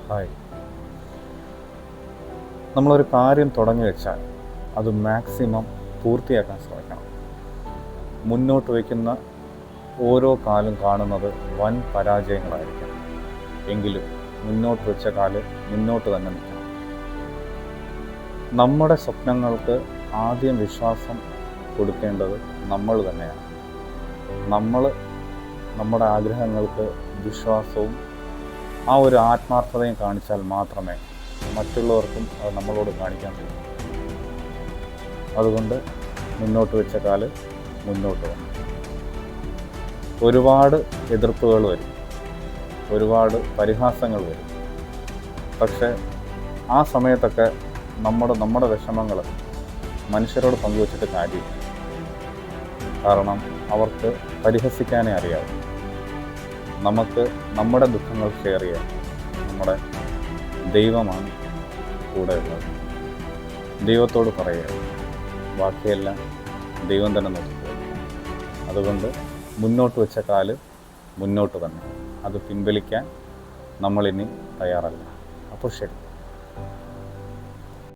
Hi. നമ്മളൊരു കാര്യം തുടങ്ങി വെച്ചാൽ അത് മാക്സിമം പൂർത്തിയാക്കാൻ ശ്രമിക്കണം. മുന്നോട്ട് വയ്ക്കുന്ന ഓരോ കാലും കാണുന്നത് വൻ പരാജയങ്ങളായിരിക്കും. എങ്കിലും മുന്നോട്ട് വെച്ച കാല് മുന്നോട്ട് തന്നെ നിൽക്കണം. നമ്മുടെ സ്വപ്നങ്ങൾക്ക് ആദ്യം വിശ്വാസം കൊടുക്കേണ്ടത് നമ്മൾ തന്നെയാണ്. നമ്മൾ നമ്മുടെ ആഗ്രഹങ്ങൾക്ക് വിശ്വാസവും ആ ഒരു ആത്മാർത്ഥതയും കാണിച്ചാൽ മാത്രമേ മറ്റുള്ളവർക്കും അത് നമ്മളോട് കാണിക്കാൻ കഴിയും. അതുകൊണ്ട് മുന്നോട്ട് വെച്ച കാല് മുന്നോട്ട് വന്നു. ഒരുപാട് എതിർപ്പുകൾ വരും, ഒരുപാട് പരിഹാസങ്ങൾ വരും. പക്ഷേ ആ സമയത്തൊക്കെ നമ്മുടെ വിഷമങ്ങൾ മനുഷ്യരോട് പങ്കുവച്ചിട്ട് കാര്യമില്ല. കാരണം അവർക്ക് പരിഹസിക്കാനേ അറിയാവും. നമുക്ക് നമ്മുടെ ദുഃഖങ്ങൾ ഷെയർ ചെയ്യാൻ നമ്മുടെ ദൈവമാണ് കൂടെയുള്ളത്. ദൈവത്തോട് പറയുക, ബാക്കിയെല്ലാം ദൈവം തന്നെ നോക്കുക. അതുകൊണ്ട് മുന്നോട്ട് വെച്ച കാല് മുന്നോട്ട് തന്നെ, അത് പിൻവലിക്കാൻ നമ്മളിനി തയ്യാറല്ല. അപ്പോൾ ശരി.